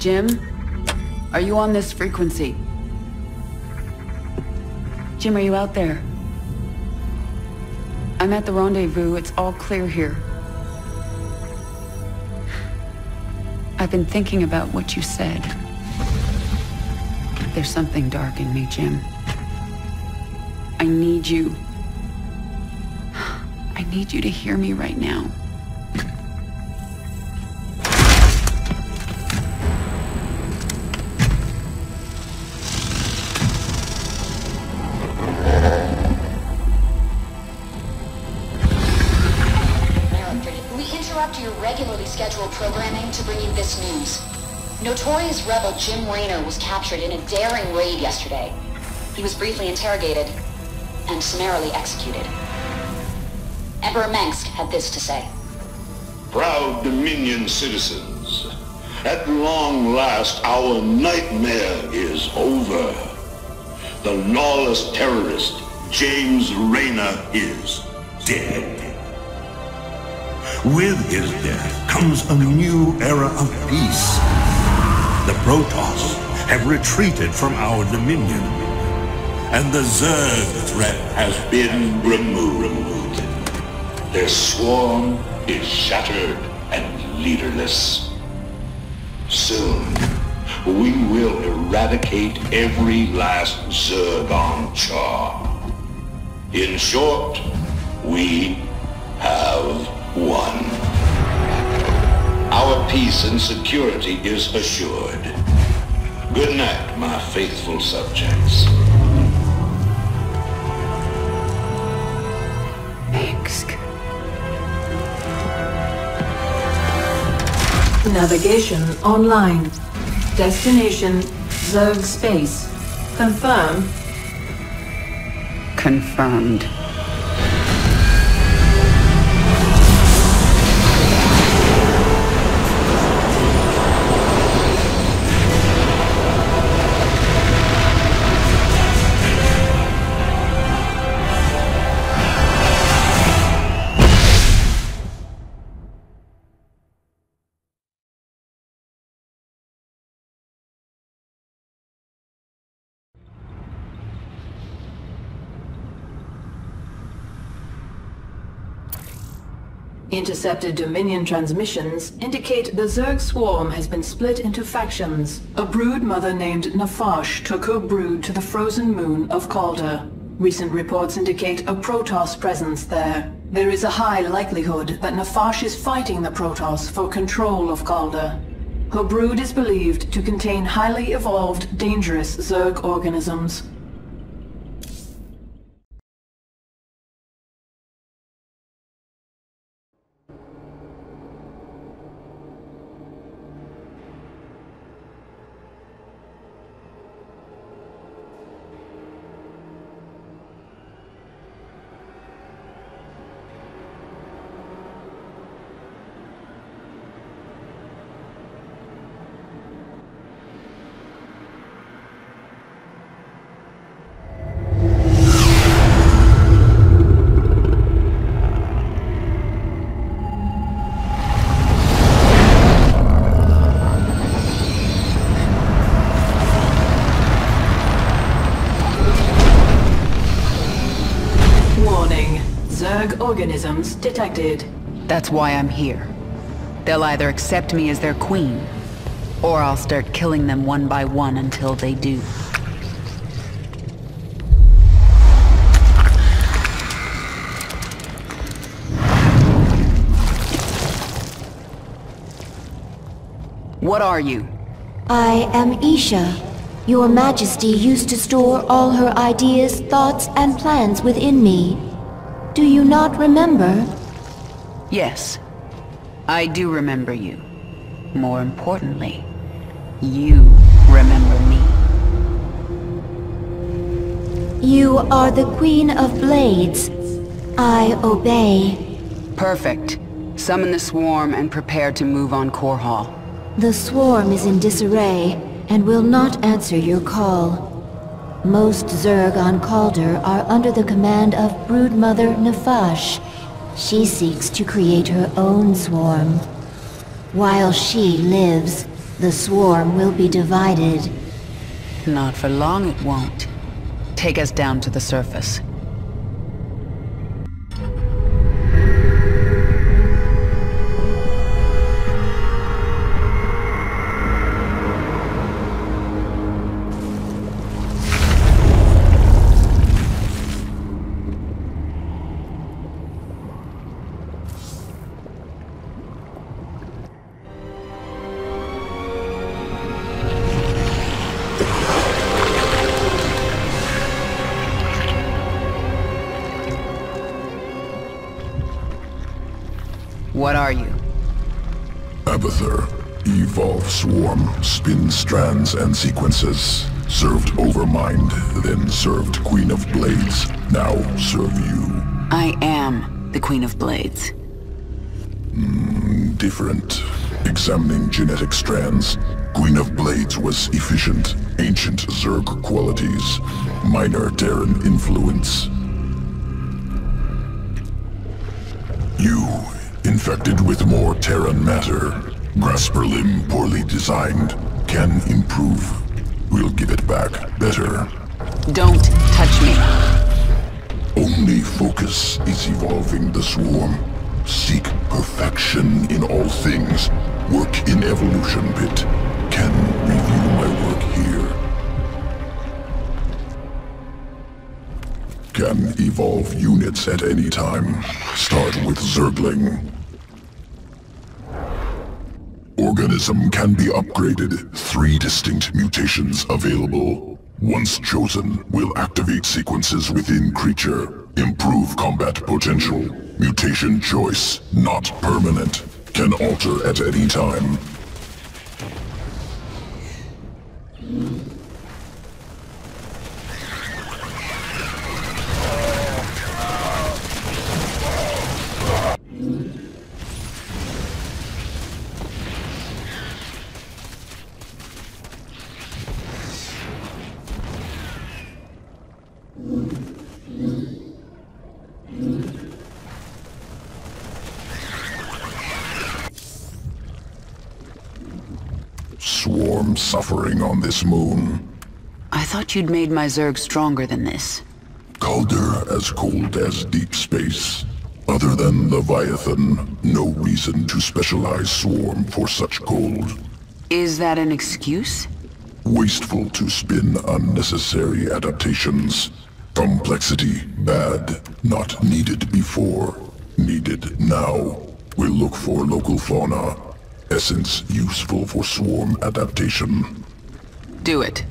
Jim? Are you on this frequency? Jim, are you out there? I'm at the rendezvous. It's all clear here. I've been thinking about what you said. There's something dark in me, Jim. I need you. I need you to hear me right now. Your regularly scheduled programming to bring you this news. Notorious rebel Jim Raynor was captured in a daring raid yesterday. He was briefly interrogated and summarily executed. Emperor Mengsk had this to say. Proud Dominion citizens, at long last our nightmare is over. The lawless terrorist James Raynor is dead. With his death comes a new era of peace. The Protoss have retreated from our dominion, and the Zerg threat has been removed. Their swarm is shattered and leaderless. Soon, we will eradicate every last Zerg on Char. In short, we have won. Our peace and security is assured. Good night, my faithful subjects. Mengsk. Navigation online. Destination Zerg space. Confirm. Confirmed. Intercepted Dominion transmissions indicate the Zerg swarm has been split into factions. A brood mother named Nafash took her brood to the frozen moon of Calder. Recent reports indicate a Protoss presence there. There is a high likelihood that Nafash is fighting the Protoss for control of Calder. Her brood is believed to contain highly evolved, dangerous Zerg organisms. Organisms detected. That's why I'm here. They'll either accept me as their queen, or I'll start killing them one by one until they do. What are you? I am Isha. Your Majesty used to store all her ideas, thoughts, and plans within me. Do you not remember? Yes, I do remember you. More importantly, you remember me. You are the Queen of Blades. I obey. Perfect. Summon the swarm and prepare to move on Core Hall. The swarm is in disarray and will not answer your call. Most Zerg on Calder are under the command of Broodmother Nafash. She seeks to create her own swarm. While she lives, The swarm will be divided. Not for long it won't. Take us down to the surface. What are you? Abathur. Evolve swarm, spin strands and sequences. Served Overmind, then served Queen of Blades. Now serve you. I am the Queen of Blades. Different. Examining genetic strands. Queen of Blades was efficient, ancient Zerg qualities. Minor Terran influence. You, infected with more Terran matter. Grasper limb poorly designed. Can improve. We'll give it back better. Don't touch me. Only focus is evolving the swarm. Seek perfection in all things. Work in evolution pit. Can review my work here. Can evolve units at any time. Start with Zergling. Organism can be upgraded. 3 distinct mutations available. Once chosen, will activate sequences within creature. Improve combat potential. Mutation choice, not permanent. Can alter at any time. Swarm suffering on this moon. I thought you'd made my Zerg stronger than this. Calder as cold as deep space. Other than Leviathan, no reason to specialize Swarm for such cold. Is that an excuse? Wasteful to spin unnecessary adaptations. Complexity bad, not needed before. Needed now. We'll look for local fauna. Essence useful for swarm adaptation. Do it.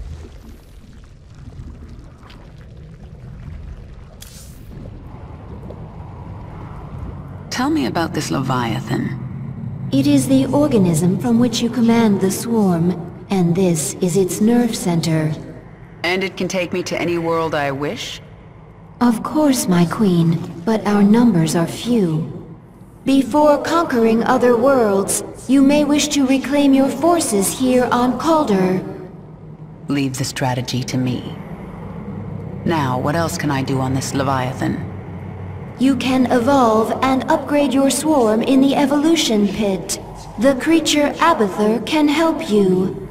Tell me about this Leviathan. It is the organism from which you command the swarm, and this is its nerve center. And it can take me to any world I wish? Of course, my queen, but our numbers are few. Before conquering other worlds, you may wish to reclaim your forces here on Calder. Leave the strategy to me. Now, what else can I do on this Leviathan? You can evolve and upgrade your swarm in the evolution pit. The creature Abathur can help you.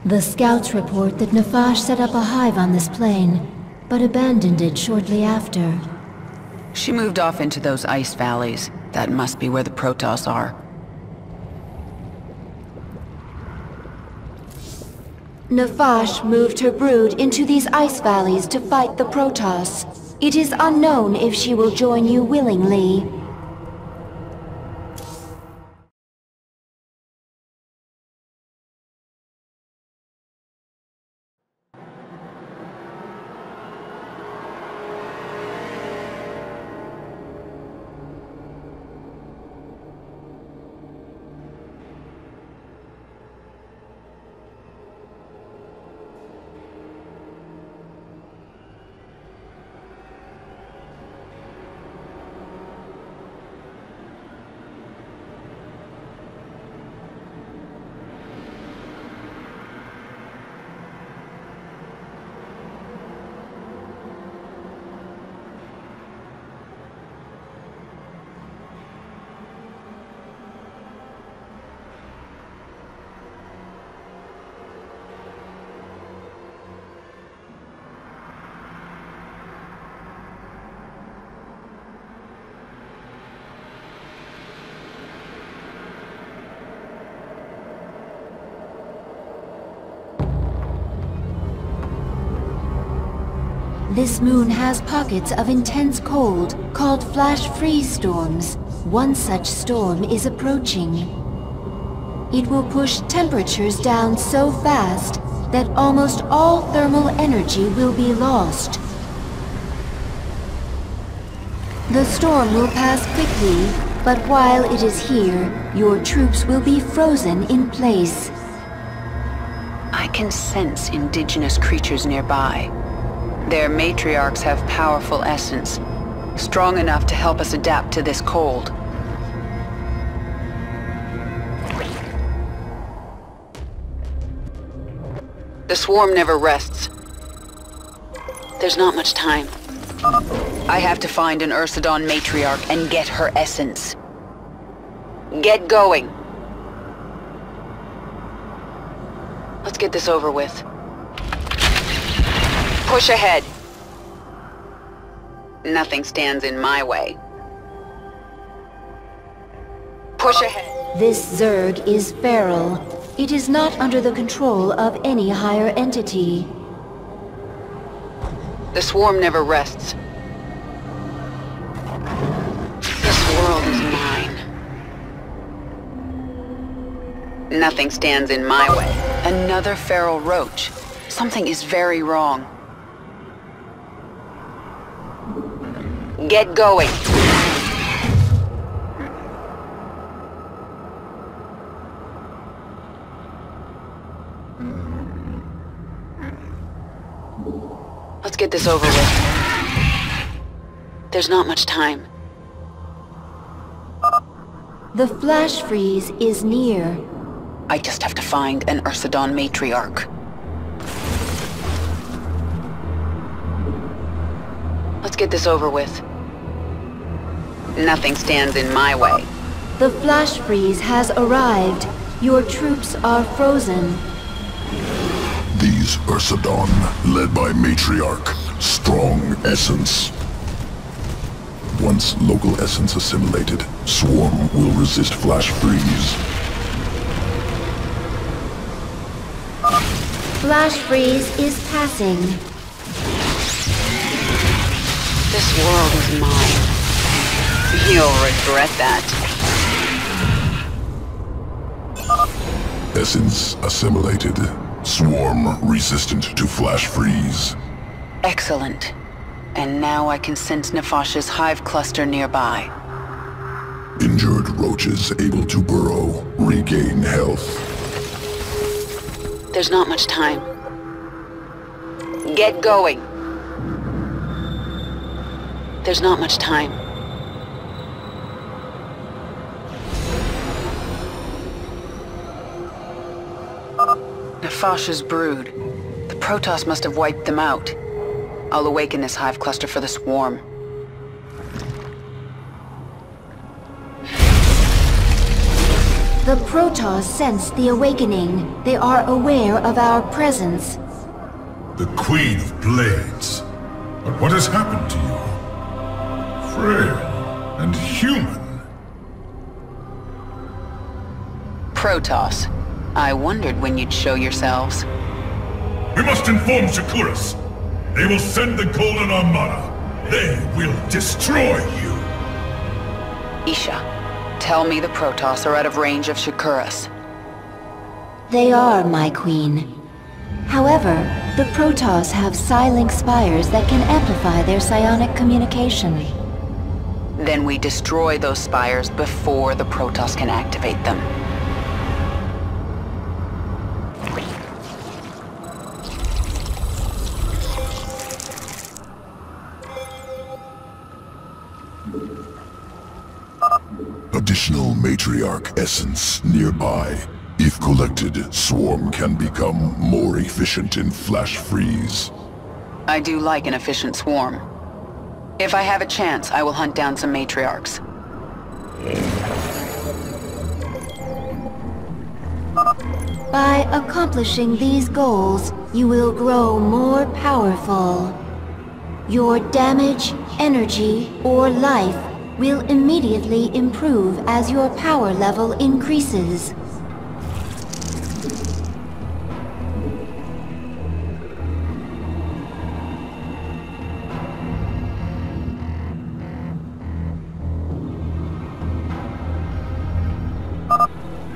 The scouts report that Nafash set up a hive on this plane, but abandoned it shortly after. She moved off into those ice valleys. That must be where the Protoss are. Nafash moved her brood into these ice valleys to fight the Protoss. It is unknown if she will join you willingly. This moon has pockets of intense cold called flash freeze storms. One such storm is approaching. It will push temperatures down so fast that almost all thermal energy will be lost. The storm will pass quickly, but while it is here, your troops will be frozen in place. I can sense indigenous creatures nearby. Their matriarchs have powerful essence, strong enough to help us adapt to this cold. The swarm never rests. There's not much time. I have to find an Ursidon matriarch and get her essence. Get going. Let's get this over with. Push ahead. Nothing stands in my way. Push ahead. This Zerg is feral. It is not under the control of any higher entity. The swarm never rests. This world is mine. Nothing stands in my way. Another feral roach. Something is very wrong. Get going. Let's get this over with. There's not much time. The flash freeze is near. I just have to find an Ursidon matriarch. Let's get this over with. Nothing stands in my way. The flash freeze has arrived. Your troops are frozen. These Ursidon, led by Matriarch, strong essence. Once local essence assimilated, Swarm will resist flash freeze. Flash freeze is passing. This world is mine. You'll regret that. Essence assimilated. Swarm resistant to flash freeze. Excellent. And now I can sense Nefash's hive cluster nearby. Injured roaches able to burrow, regain health. There's not much time. Get going. There's not much time. Nefash's brood. The Protoss must have wiped them out. I'll awaken this hive cluster for the swarm. The Protoss sense the awakening. They are aware of our presence. The Queen of Blades. But what has happened to you? Frail and human. Protoss. I wondered when you'd show yourselves. We must inform Shakuras. They will send the Golden Armada. They will destroy you. Isha, tell me the Protoss are out of range of Shakuras. They are, my queen. However, the Protoss have psi-link spires that can amplify their psionic communication. Then we destroy those spires before the Protoss can activate them. Additional matriarch essence nearby. If collected, Swarm can become more efficient in flash freeze. I do like an efficient swarm. If I have a chance, I will hunt down some matriarchs. By accomplishing these goals, you will grow more powerful. Your damage, energy, or life will immediately improve as your power level increases.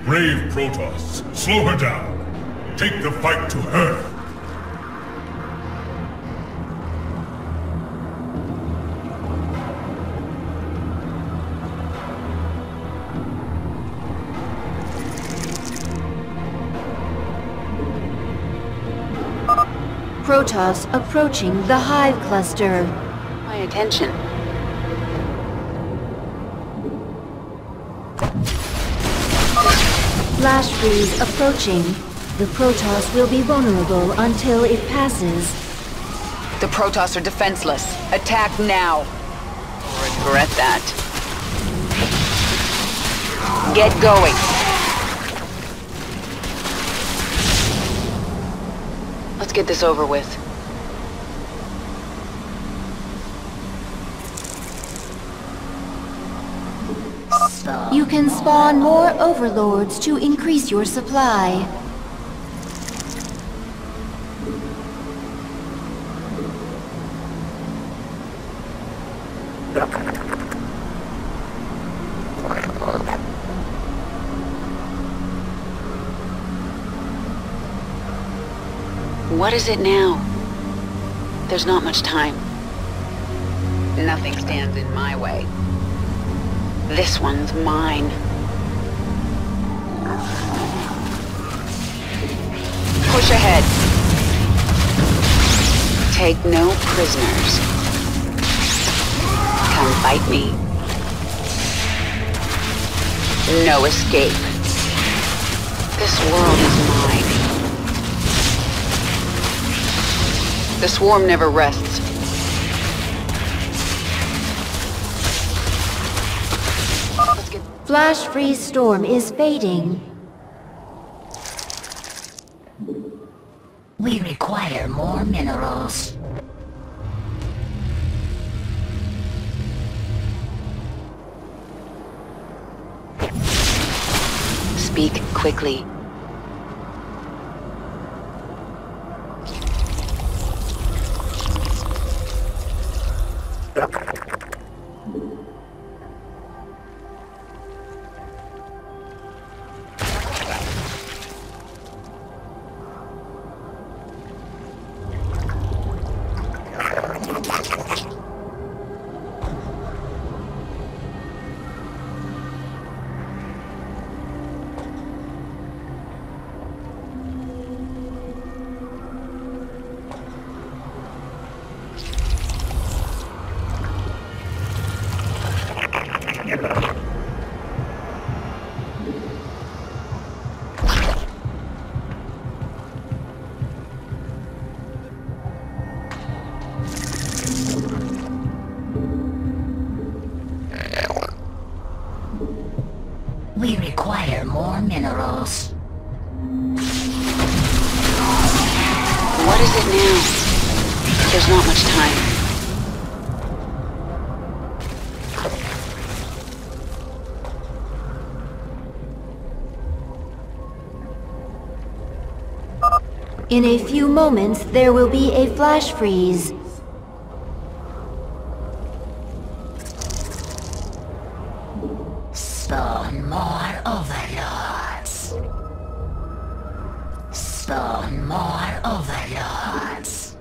Brave Protoss, slow her down. Take the fight to her. Protoss approaching the Hive cluster. My attention. Flash freeze approaching. The Protoss will be vulnerable until it passes. The Protoss are defenseless. Attack now. Regret that. Get going. Let's get this over with. You can spawn more overlords to increase your supply. What is it now? There's not much time. Nothing stands in my way. This one's mine. Push ahead. Take no prisoners. Come fight me. No escape. This world is mine. The swarm never rests. Flash freeze storm is fading. We require more minerals. Speak quickly. We require more minerals. What is it now? There's not much time. In a few moments, there will be a flash freeze. Spawn more overlords. Spawn more overlords.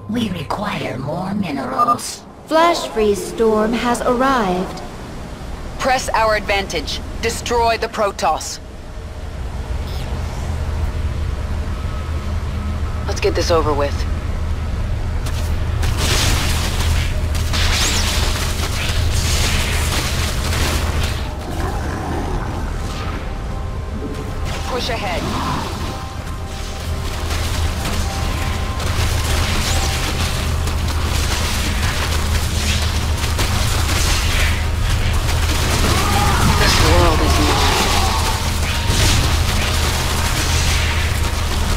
We require more minerals. Flash freeze storm has arrived. Press our advantage. Destroy the Protoss. Let's get this over with. Push ahead. This world is mine.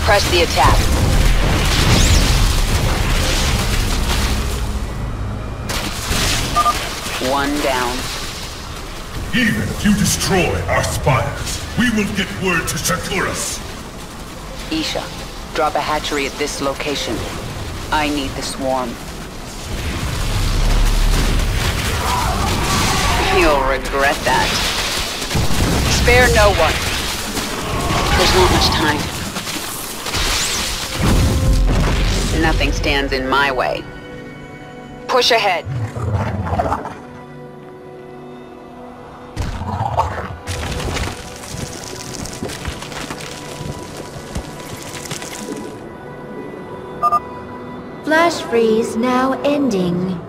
Press the attack. One down. Even if you destroy our spires, we will get word to Sartoris. Isha, Drop a hatchery at this location. I need the swarm. You'll regret that. Spare no one. There's not much time. Nothing stands in my way. Push ahead. Flash freeze now ending.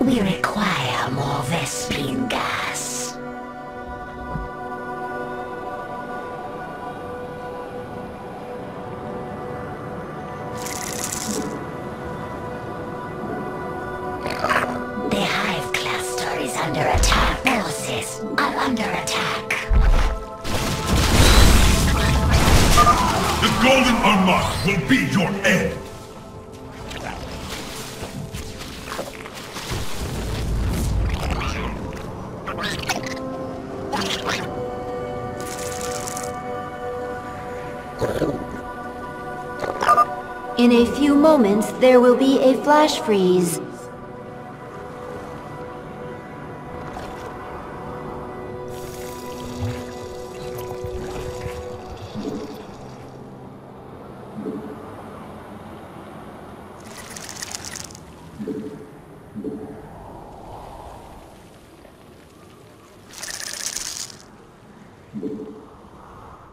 We require more Vespine gas. The hive cluster is under attack. Forces are under attack. The Golden Armada will be your end. In a few moments, there will be a flash freeze.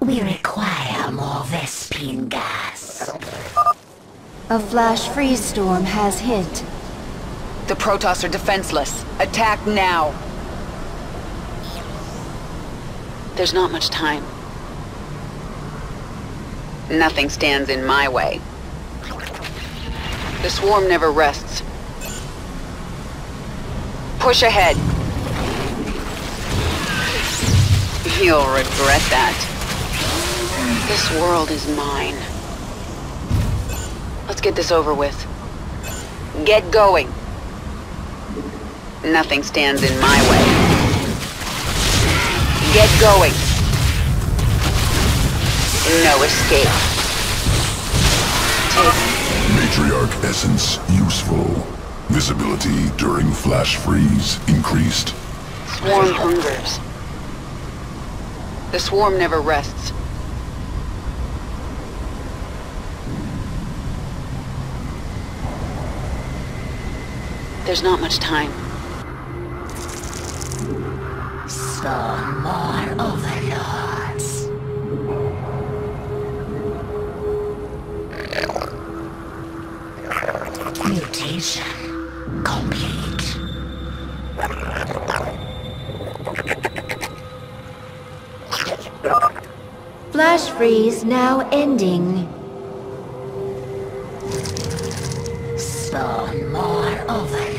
We require more Vespine gas. A flash freeze storm has hit. The Protoss are defenseless. Attack now. There's not much time. Nothing stands in my way. The swarm never rests. Push ahead. You'll regret that. This world is mine. Let's get this over with. Get going. Nothing stands in my way. Get going. No escape. Matriarch essence useful. Visibility during flash freeze increased. Swarm hungers. The swarm never rests. There's not much time. Spawn more overlords. Mutation complete. Flash freeze now ending. Spawn more overlords.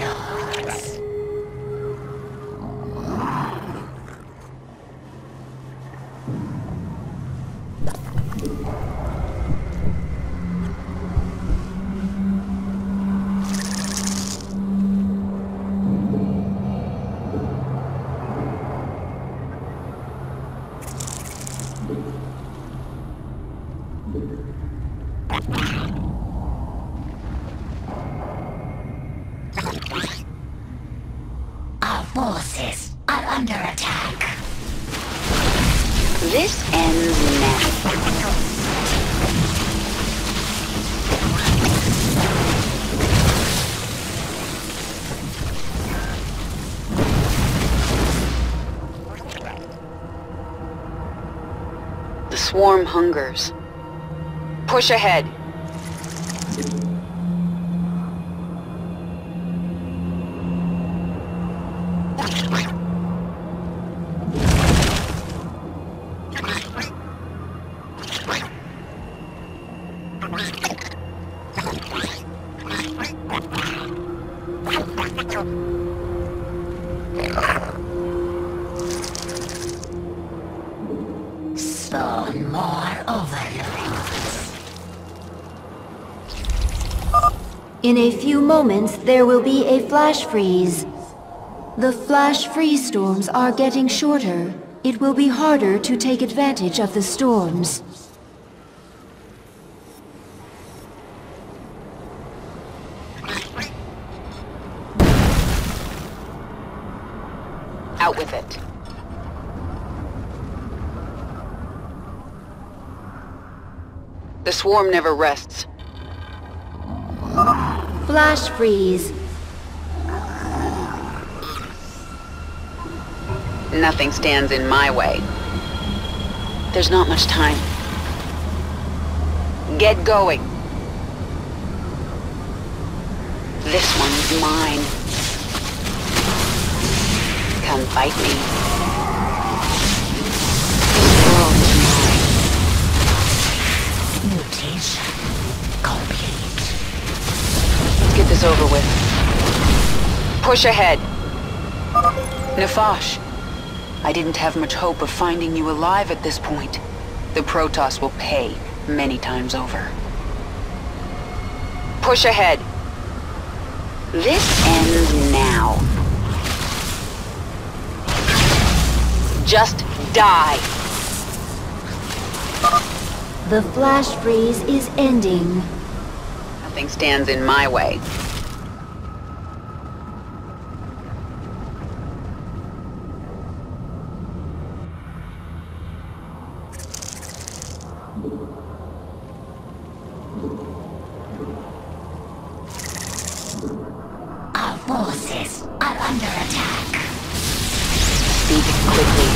Our forces are under attack. This ends now. The swarm hungers. Push ahead. Spawn more overlords. In a few moments, there will be a flash freeze. The flash freeze storms are getting shorter. It will be harder to take advantage of the storms. Out with it. The swarm never rests. Flash freeze. Nothing stands in my way. There's not much time. Get going. This one's mine. Come fight me. This world is mine. Mutation complete. Let's get this over with. Push ahead. Nafash, I didn't have much hope of finding you alive at this point. The Protoss will pay many times over. Push ahead. This ends now. Just die. The flash freeze is ending. Nothing stands in my way. Our forces are under attack. Speak quickly.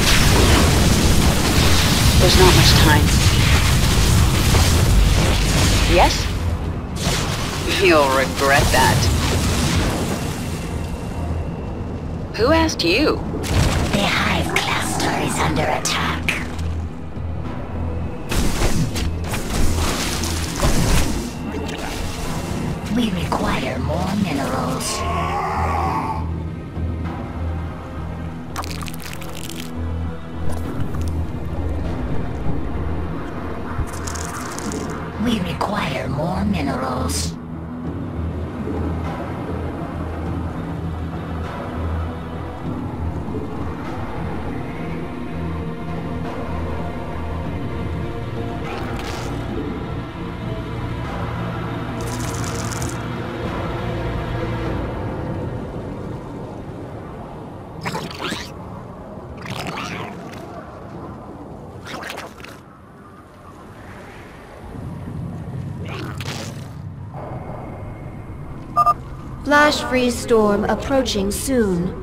There's not much time. Yes? You'll regret that. Who asked you? The Hive cluster is under attack. We require more minerals. We require more minerals. Flash freeze storm approaching soon.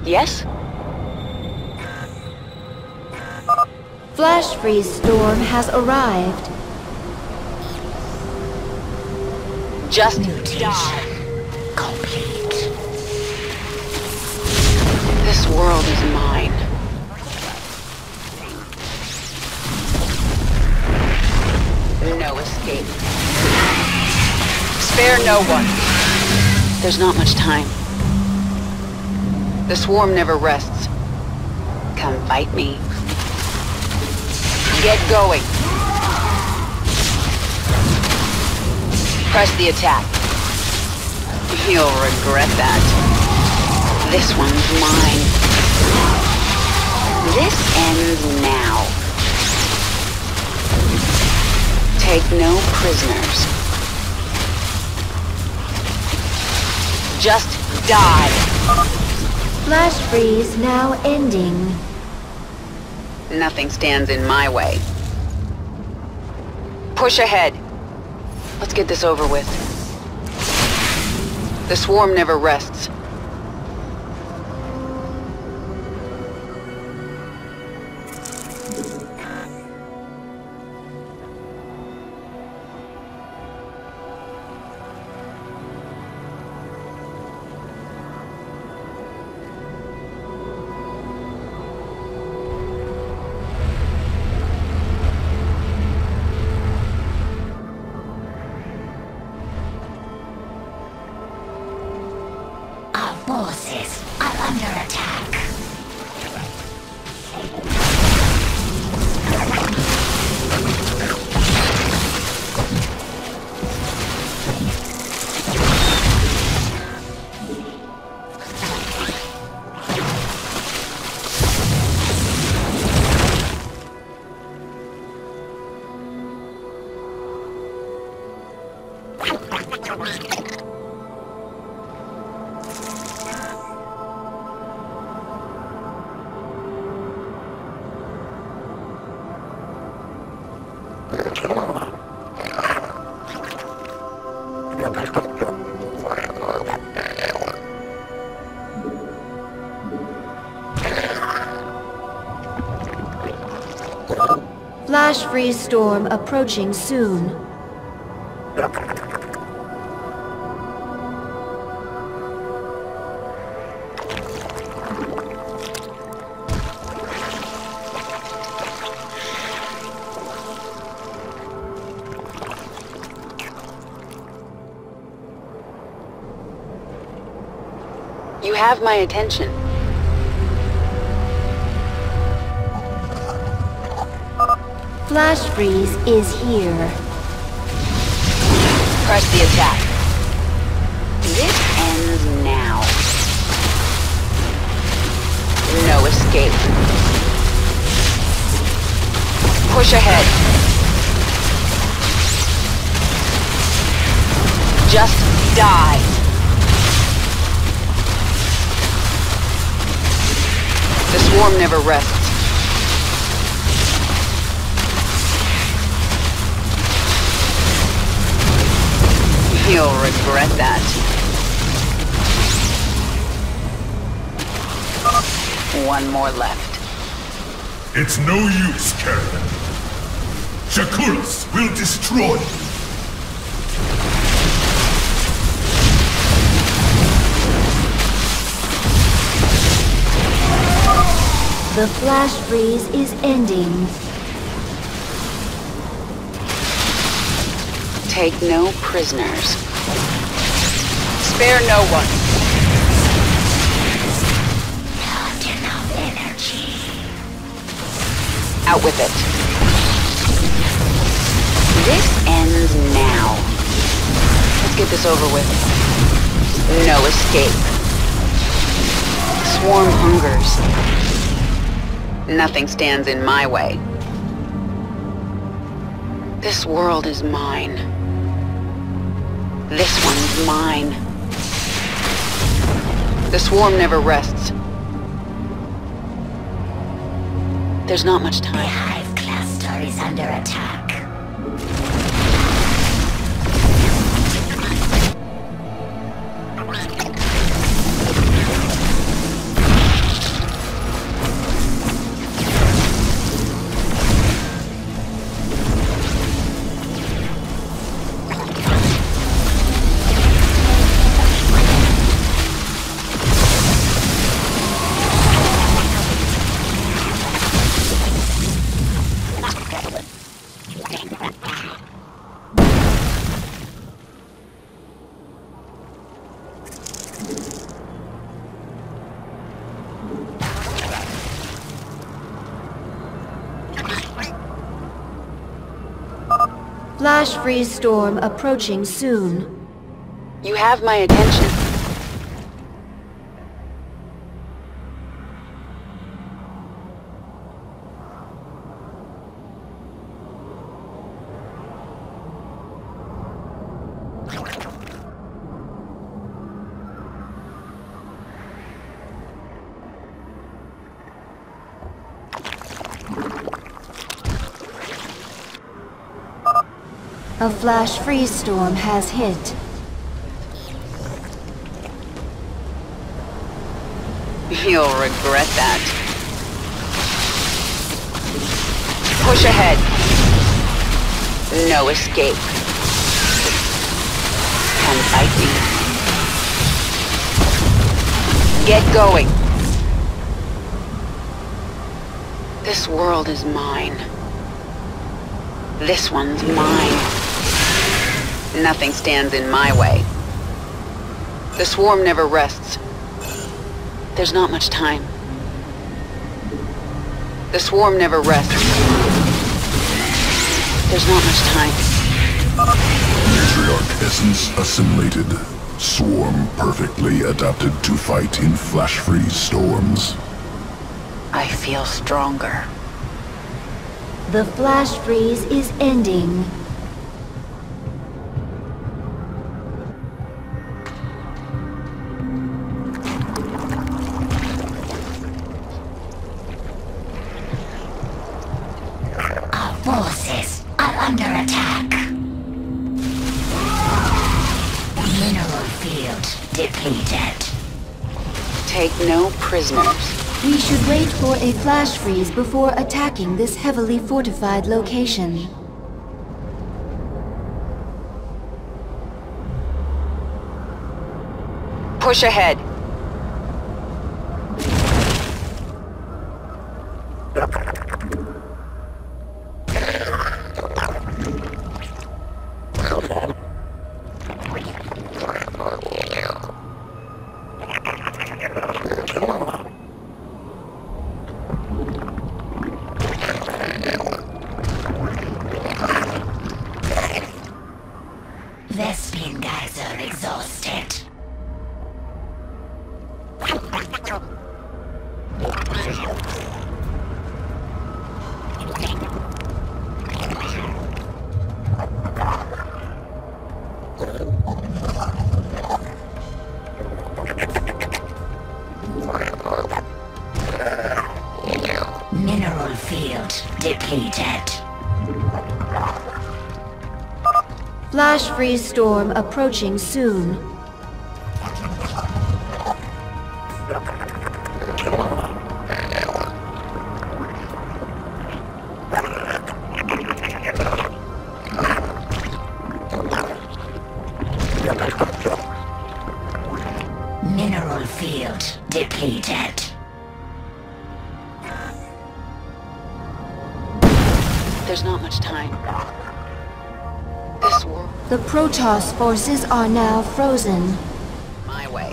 Yes? Flash freeze storm has arrived. Just Mutation die. complete. This world is mine. No escape. Spare no one. There's not much time. The swarm never rests. Come fight me. Get going. Press the attack. You'll regret that. This one's mine. This ends now. Take no prisoners. Just die. Flash freeze now ending. Nothing stands in my way. Push ahead. Let's get this over with. The swarm never rests. Forces are under attack. Flash freeze storm approaching soon. You have my attention. Flash freeze is here. Press the attack. This ends now. No escape. Push ahead. Just die. The swarm never rests. You'll regret that. One more left. It's no use, Caravan. Shakuras will destroy you. The flash freeze is ending. Take no prisoners. Spare no one. Not enough energy. Out with it. This ends now. Let's get this over with. No escape. Swarm hungers. Nothing stands in my way. This world is mine. This one's mine. The swarm never rests. There's not much The time. hive cluster is under attack. Flash freeze storm approaching soon. You have my attention. A flash freeze storm has hit. You'll regret that. Push ahead. No escape. Come fight me. Get going. This world is mine. This one's mine. Nothing stands in my way. The swarm never rests. There's not much time. The swarm never rests. There's not much time. Matriarch essence assimilated. Swarm perfectly adapted to fight in flash freeze storms. I feel stronger. The flash freeze is ending. Our forces are under attack. Mineral field depleted. Take no prisoners. We should wait for a flash freeze before attacking this heavily fortified location. Push ahead. Vespene guys are exhausted. Mineral field depleted. Flash freeze storm approaching soon. Mineral field depleted. There's not much time. This world... The Protoss forces are now frozen. my way.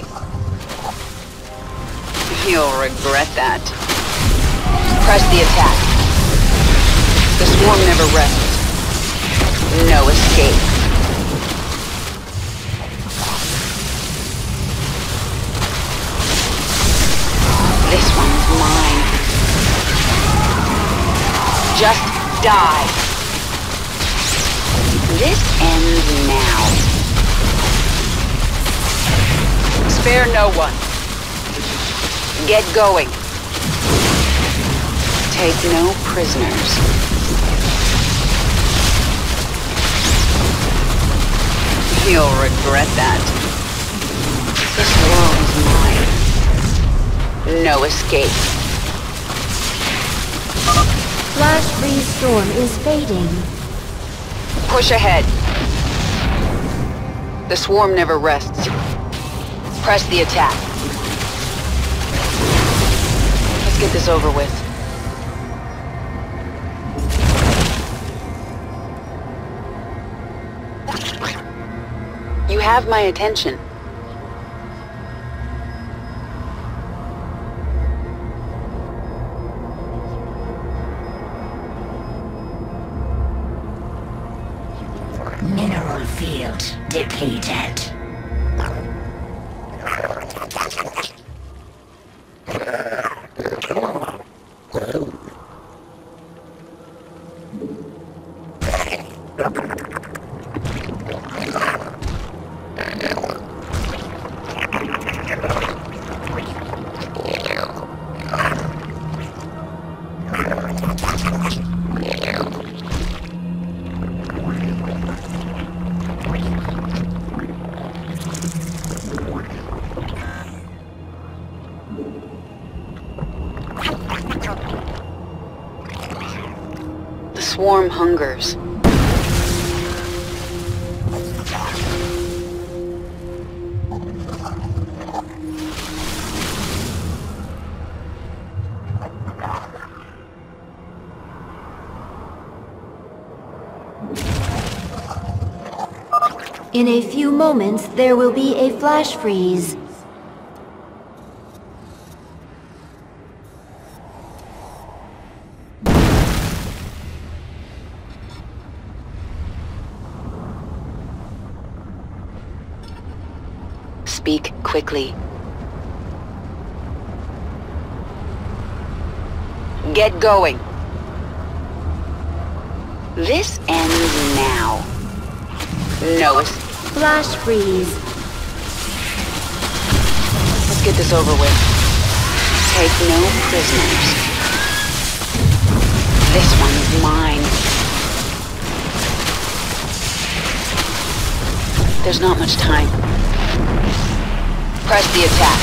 You'll regret that. Press the attack. The swarm never rests. No escape. This one's mine. Just die. This ends now. Spare no one. Get going. Take no prisoners. You'll regret that. This world is mine. No escape. Flash freeze storm is fading. Push ahead. The swarm never rests. Press the attack. Let's get this over with. You have my attention. Mineral field depleted. swarm hungers. In a few moments, there will be a flash freeze. Speak quickly. Get going. This ends now. No. Flash freeze. Let's get this over with. Take no prisoners. This one's mine. There's not much time. Press the attack.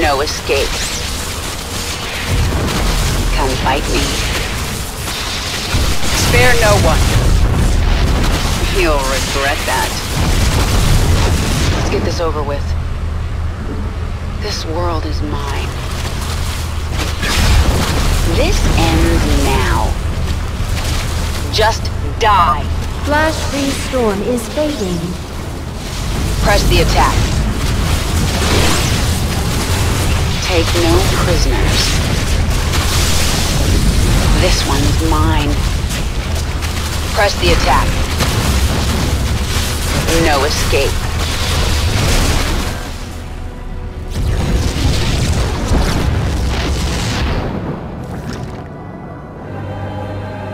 No escape. Come fight me. Spare no one. You'll regret that. Let's get this over with. This world is mine. This ends now. Just die. Flash freeze storm is fading. Press the attack. Take no prisoners. This one's mine. Press the attack. No escape.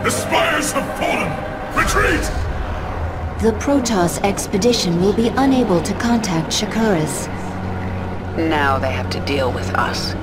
The spires have fallen! Retreat! The Protoss expedition will be unable to contact Shakuras. Now they have to deal with us.